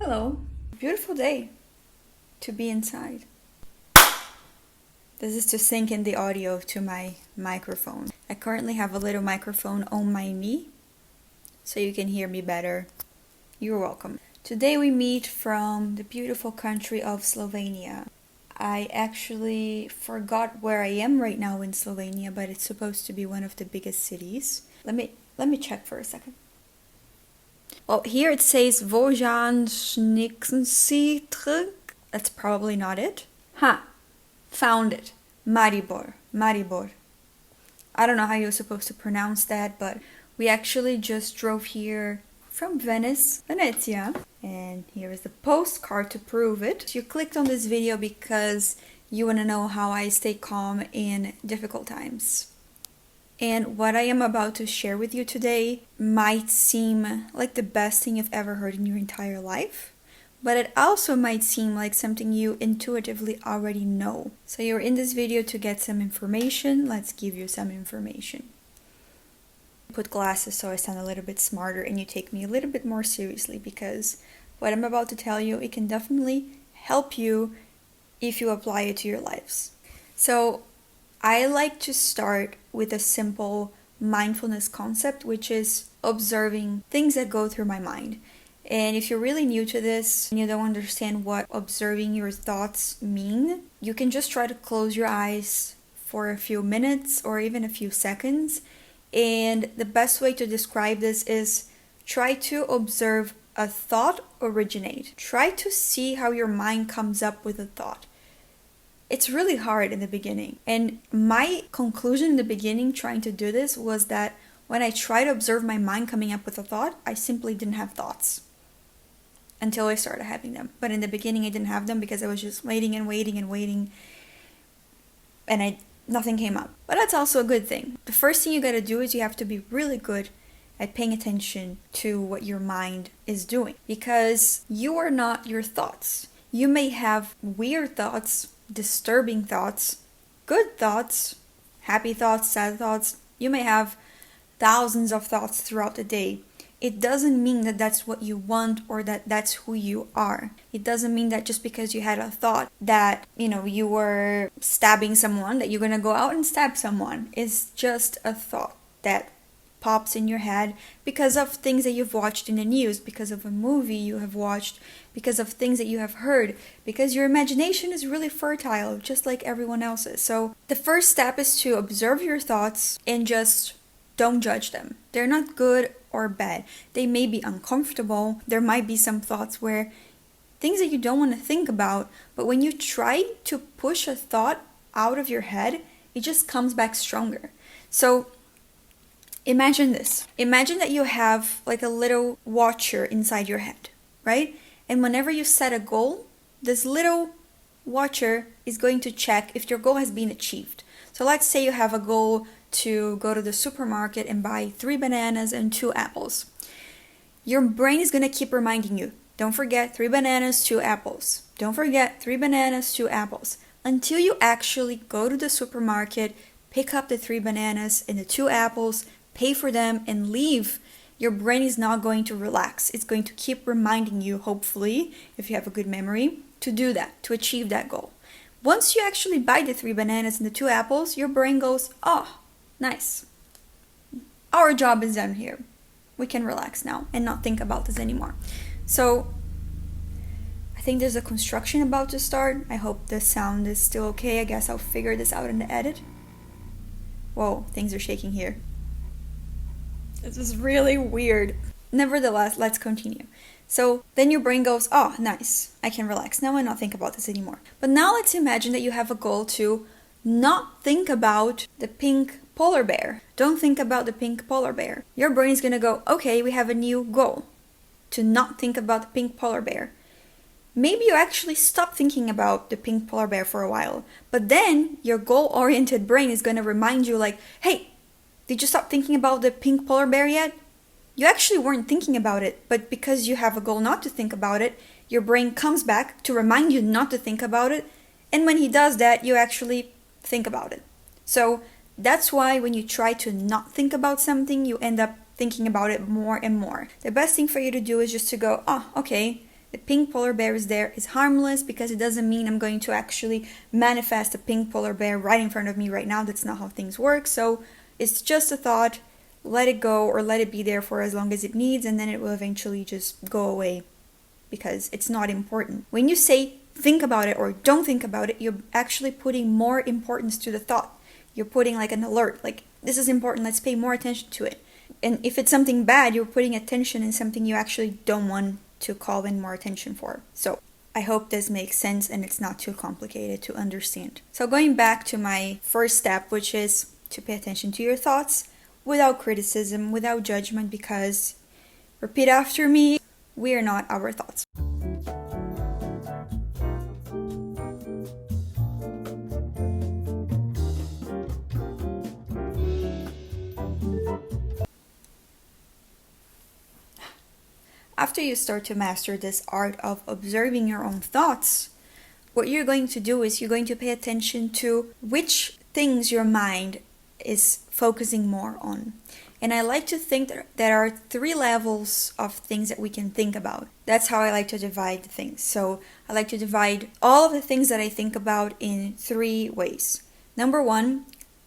Hello. Beautiful day to be inside. This is to sync in the audio to my microphone. I currently have a little microphone on my knee so you can hear me better. You're welcome. Today we meet from the beautiful country of Slovenia. I actually forgot where I am right now in Slovenia, but it's supposed to be one of the biggest cities. Let me check for a second. Well, here it says Vojanšnici. That's probably not it. Found it. Maribor. I don't know how you're supposed to pronounce that, but we actually just drove here from Venice, Venezia. And here is the postcard to prove it. You clicked on this video because you want to know how I stay calm in difficult times. And what I am about to share with you today might seem like the best thing you've ever heard in your entire life, but it also might seem like something you intuitively already know. So you're in this video to get some information. Let's give you some information. Put glasses so I sound a little bit smarter and you take me a little bit more seriously, because what I'm about to tell you, it can definitely help you if you apply it to your lives. So I like to start with a simple mindfulness concept, which is observing things that go through my mind. And if you're really new to this and you don't understand what observing your thoughts mean, you can just try to close your eyes for a few minutes or even a few seconds. And the best way to describe this is try to observe a thought originate. Try to see how your mind comes up with a thought. It's really hard in the beginning. And my conclusion in the beginning trying to do this was that when I try to observe my mind coming up with a thought, I simply didn't have thoughts until I started having them. But in the beginning, I didn't have them because I was just waiting, and nothing came up. But that's also a good thing. The first thing you gotta do is you have to be really good at paying attention to what your mind is doing, because you are not your thoughts. You may have weird thoughts, disturbing thoughts, good thoughts, happy thoughts, sad thoughts. You may have thousands of thoughts throughout the day. It doesn't mean that that's what you want or that that's who you are. It doesn't mean that just because you had a thought that, you were stabbing someone, that you're gonna go out and stab someone. It's just a thought that pops in your head because of things that you've watched in the news, because of a movie you have watched, because of things that you have heard, because your imagination is really fertile, just like everyone else's. So the first step is to observe your thoughts and just don't judge them. They're not good or bad. They may be uncomfortable. There might be some thoughts where things that you don't want to think about, but when you try to push a thought out of your head, it just comes back stronger. So imagine this. Imagine that you have like a little watcher inside your head, right? And whenever you set a goal, this little watcher is going to check if your goal has been achieved. So let's say you have a goal to go to the supermarket and buy 3 bananas and 2 apples. Your brain is going to keep reminding you, don't forget 3 bananas, 2 apples. Don't forget 3 bananas, 2 apples. Until you actually go to the supermarket, pick up the 3 bananas and the 2 apples, pay for them, and leave, your brain is not going to relax. It's going to keep reminding you, hopefully, if you have a good memory, to do that, to achieve that goal. Once you actually buy the 3 bananas and the 2 apples, your brain goes, oh, nice. Our job is done here. We can relax now and not think about this anymore. So I think there's a construction about to start. I hope the sound is still okay. I guess I'll figure this out in the edit. Whoa, things are shaking here. This is really weird. Nevertheless, let's continue. So then your brain goes, oh, nice. I can relax now and not think about this anymore. But now let's imagine that you have a goal to not think about the pink polar bear. Don't think about the pink polar bear. Your brain is going to go, okay, we have a new goal to not think about the pink polar bear. Maybe you actually stop thinking about the pink polar bear for a while, but then your goal-oriented brain is going to remind you like, hey, did you stop thinking about the pink polar bear yet? You actually weren't thinking about it, but because you have a goal not to think about it, your brain comes back to remind you not to think about it, and when he does that, you actually think about it. So that's why when you try to not think about something, you end up thinking about it more and more. The best thing for you to do is just to go, oh, okay, The pink polar bear is there is harmless because it doesn't mean I'm going to actually manifest a pink polar bear right in front of me right now. That's not how things work. So it's just a thought. Let it go or let it be there for as long as it needs, and then it will eventually just go away because it's not important. When you say think about it or don't think about it, you're actually putting more importance to the thought. You're putting like an alert, like this is important, let's pay more attention to it. And if it's something bad, you're putting attention in something you actually don't want to call in more attention for. So I hope this makes sense and it's not too complicated to understand. So going back to my first step, which is to pay attention to your thoughts without criticism, without judgment, because repeat after me, we are not our thoughts. After you start to master this art of observing your own thoughts, what you're going to do is you're going to pay attention to which things your mind is focusing more on. And I like to think that there are 3 levels of things that we can think about. That's how I like to divide things. So I like to divide all of the things that I think about in 3 ways. Number 1,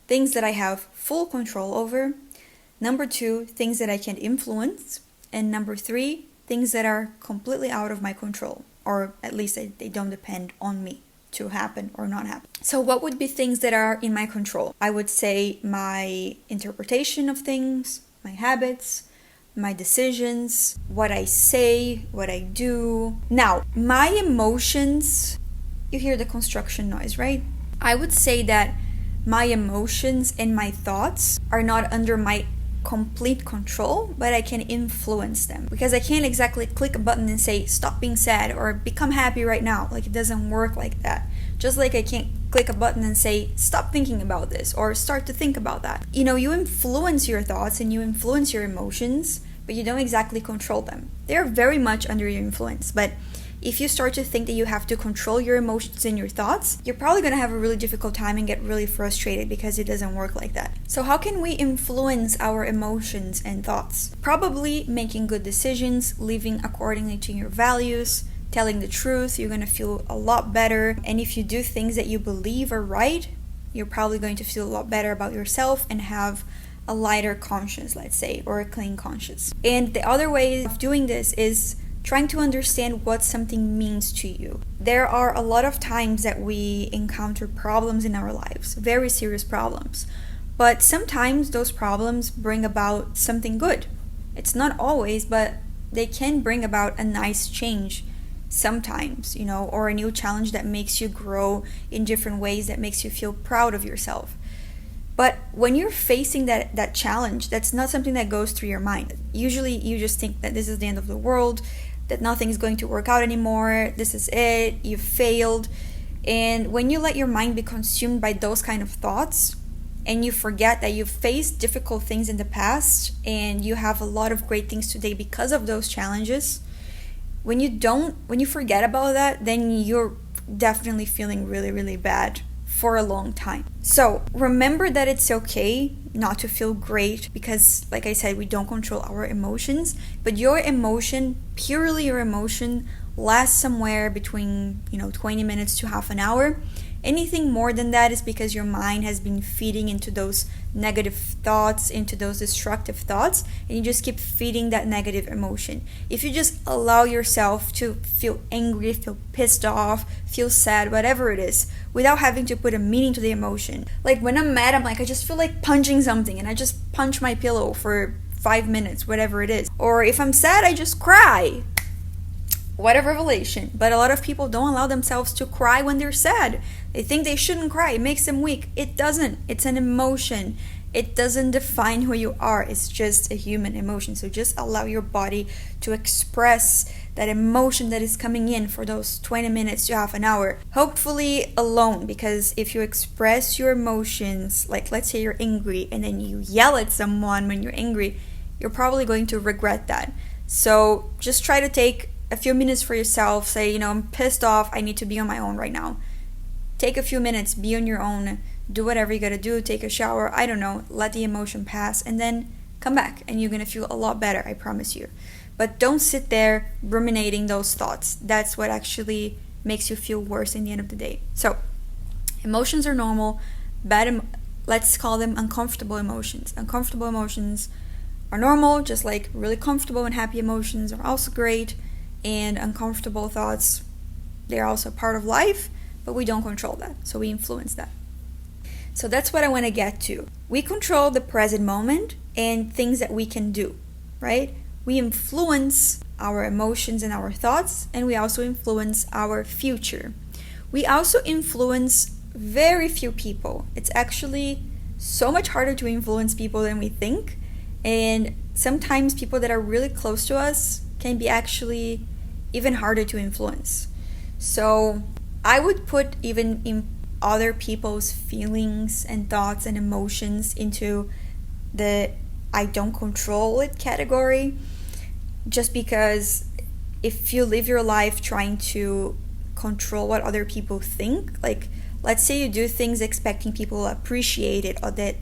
things that I have full control over. Number 2, things that I can influence. And number 3, things that are completely out of my control, or at least they don't depend on me to happen or not happen. So what would be things that are in my control? I would say my interpretation of things, my habits, my decisions, what I say, what I do. Now, my emotions, you hear the construction noise, right? I would say that my emotions and my thoughts are not under my complete control, but I can influence them, because I can't exactly click a button and say stop being sad or become happy right now. Like, it doesn't work like that. Just like I can't click a button and say stop thinking about this or start to think about that. You know, you influence your thoughts and you influence your emotions, but you don't exactly control them. They're very much under your influence, but if you start to think that you have to control your emotions and your thoughts, you're probably going to have a really difficult time and get really frustrated because it doesn't work like that. So how can we influence our emotions and thoughts? Probably making good decisions, living accordingly to your values, telling the truth. You're going to feel a lot better. And if you do things that you believe are right, you're probably going to feel a lot better about yourself and have a lighter conscience, let's say, or a clean conscience. And the other way of doing this is trying to understand what something means to you. There are a lot of times that we encounter problems in our lives, very serious problems. But sometimes those problems bring about something good. It's not always, but they can bring about a nice change sometimes, you know, or a new challenge that makes you grow in different ways, that makes you feel proud of yourself. But when you're facing that challenge, that's not something that goes through your mind. Usually you just think that this is the end of the world, that nothing is going to work out anymore, this is it, you've failed. And when you let your mind be consumed by those kind of thoughts, and you forget that you've faced difficult things in the past, and you have a lot of great things today because of those challenges, when you forget about that, then you're definitely feeling really, really bad for a long time. So remember that it's okay not to feel great, because like I said, we don't control our emotions, but your emotion, purely your emotion, lasts somewhere between 20 minutes to half an hour. Anything more than that is because your mind has been feeding into those negative thoughts, into those destructive thoughts, and you just keep feeding that negative emotion. If you just allow yourself to feel angry, feel pissed off, feel sad, whatever it is, without having to put a meaning to the emotion. Like when I'm mad, I'm like, I just feel like punching something, and I just punch my pillow for 5 minutes, whatever it is. Or if I'm sad, I just cry. What a revelation. But a lot of people don't allow themselves to cry when they're sad. They think they shouldn't cry. It makes them weak. It doesn't. It's an emotion. It doesn't define who you are. It's just a human emotion. So just allow your body to express that emotion that is coming in for those 20 minutes to half an hour. Hopefully alone, because if you express your emotions, like let's say you're angry and then you yell at someone when you're angry, you're probably going to regret that. So just try to take a few minutes for yourself. Say, I'm pissed off, I need to be on my own right now. Take a few minutes, be on your own, do whatever you gotta do, take a shower, I don't know, let the emotion pass, and then come back, and you're gonna feel a lot better, I promise you. But don't sit there ruminating those thoughts. That's what actually makes you feel worse in the end of the day. So, emotions are normal. Let's call them uncomfortable emotions. Uncomfortable emotions are normal, just like really comfortable and happy emotions are also great. And uncomfortable thoughts, they're also part of life, but we don't control that. So we influence that. So that's what I want to get to. We control the present moment and things that we can do, right? We influence our emotions and our thoughts, and we also influence our future. We also influence very few people. It's actually so much harder to influence people than we think. And sometimes people that are really close to us can be actually even harder to influence. So I would put even in other people's feelings and thoughts and emotions into the I don't control it category, just because if you live your life trying to control what other people think, like let's say you do things expecting people to appreciate it, or that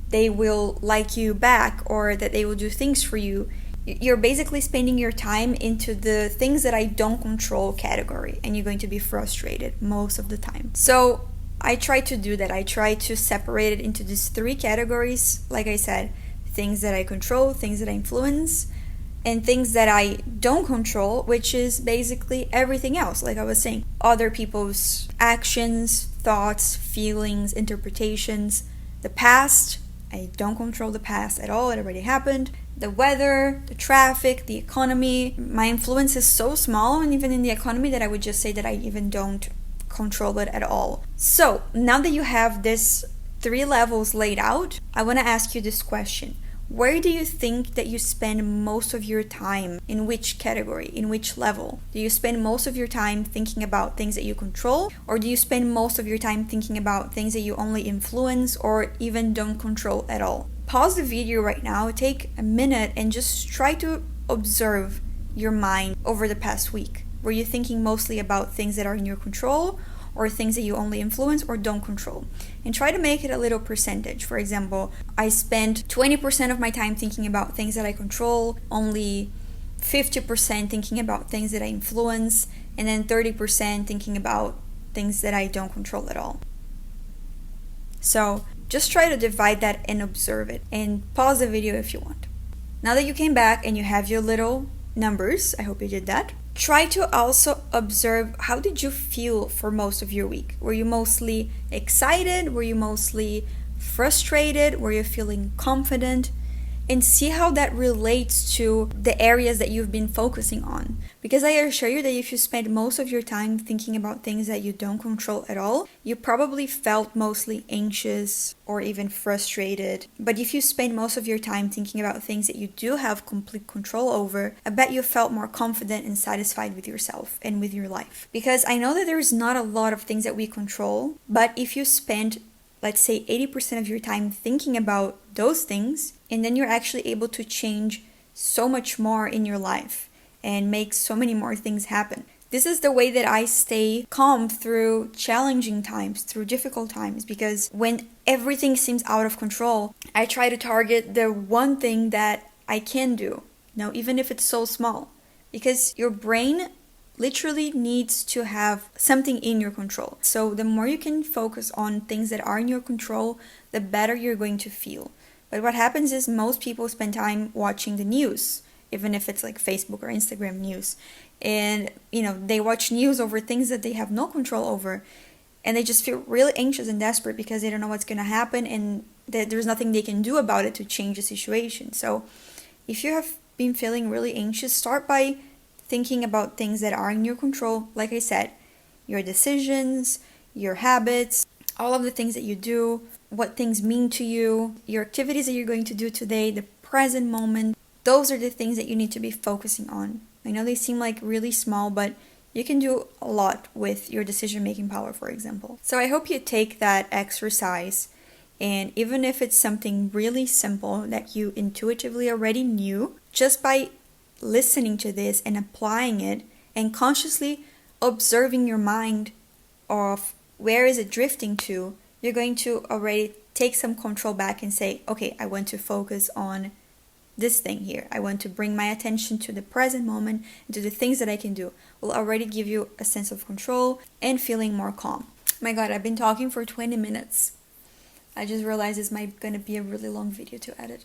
they will like you back, or that they will do things for you, you're basically spending your time into the things that I don't control category, and you're going to be frustrated most of the time. So I try to do that. I try to separate it into these three categories. Like I said, things that I control, things that I influence, and things that I don't control, which is basically everything else. Like I was saying, other people's actions, thoughts, feelings, interpretations. The past, I don't control the past at all. It already happened. The weather, the traffic, the economy. My influence is so small, and even in the economy, that I would just say that I even don't control it at all. So now that you have this 3 levels laid out, I want to ask you this question. Where do you think that you spend most of your time? In which category? In which level? Do you spend most of your time thinking about things that you control? Or do you spend most of your time thinking about things that you only influence or even don't control at all? Pause the video right now, take a minute, and just try to observe your mind over the past week. Were you thinking mostly about things that are in your control, or things that you only influence or don't control? And try to make it a little percentage. For example, I spend 20% of my time thinking about things that I control, only 50% thinking about things that I influence, and then 30% thinking about things that I don't control at all. So just try to divide that and observe it, and pause the video if you want. Now that you came back and you have your little numbers, I hope you did that. Try to also observe, how did you feel for most of your week? Were you mostly excited? Were you mostly frustrated? Were you feeling confident? And see how that relates to the areas that you've been focusing on. Because I assure you that if you spend most of your time thinking about things that you don't control at all, you probably felt mostly anxious or even frustrated. But if you spend most of your time thinking about things that you do have complete control over, I bet you felt more confident and satisfied with yourself and with your life. Because I know that there's not a lot of things that we control, but if you spend, let's say, 80% of your time thinking about those things, and then you're actually able to change so much more in your life and make so many more things happen. This is the way that I stay calm through challenging times, through difficult times, because when everything seems out of control, I try to target the one thing that I can do, even if it's so small, because your brain literally needs to have something in your control. So the more you can focus on things that are in your control, the better you're going to feel. But what happens is most people spend time watching the news, even if it's like Facebook or Instagram news. And, they watch news over things that they have no control over. And they just feel really anxious and desperate because they don't know what's going to happen, and that there's nothing they can do about it to change the situation. So if you have been feeling really anxious, start by thinking about things that are in your control. Like I said, your decisions, your habits, all of the things that you do, what things mean to you, your activities that you're going to do today, the present moment. Those are the things that you need to be focusing on. I know they seem like really small, but you can do a lot with your decision-making power, for example. So I hope you take that exercise, and even if it's something really simple that you intuitively already knew, just by listening to this and applying it and consciously observing your mind of where is it drifting to, you're going to already take some control back and say, okay, I want to focus on this thing here. I want to bring my attention to the present moment and to the things that I can do. Will already give you a sense of control and feeling more calm. My God, I've been talking for 20 minutes. I just realized this might gonna be a really long video to edit.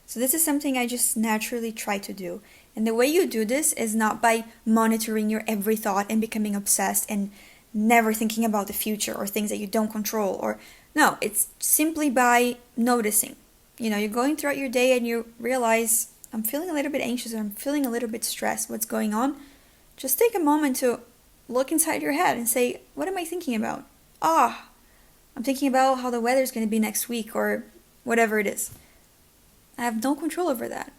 So this is something I just naturally try to do. And the way you do this is not by monitoring your every thought and becoming obsessed and never thinking about the future or things that you don't control. Or no, it's simply by noticing. You know, you're going throughout your day and you realize, I'm feeling a little bit anxious or I'm feeling a little bit stressed. What's going on? Just take a moment to look inside your head and say, what am I thinking about? I'm thinking about how the weather is going to be next week or whatever it is. I have no control over that.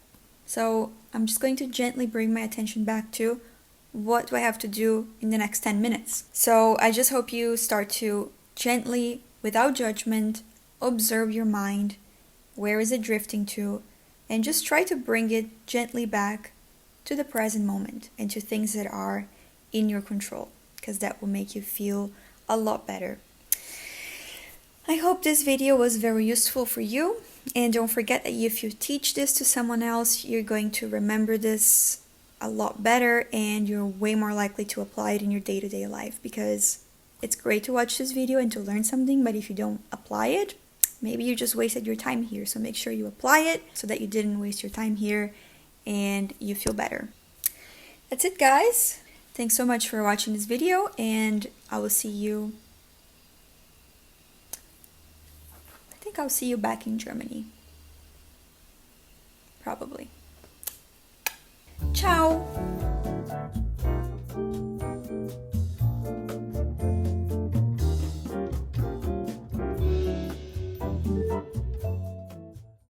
So I'm just going to gently bring my attention back to what do I have to do in the next 10 minutes. So I just hope you start to gently, without judgment, observe your mind. Where is it drifting to? And just try to bring it gently back to the present moment and to things that are in your control, because that will make you feel a lot better. I hope this video was very useful for you. And don't forget that if you teach this to someone else, you're going to remember this a lot better and you're way more likely to apply it in your day-to-day life, because it's great to watch this video and to learn something, but if you don't apply it, maybe you just wasted your time here. So make sure you apply it so that you didn't waste your time here and you feel better. That's it, guys. Thanks so much for watching this video, and I'll see you back in Germany. Probably. Ciao!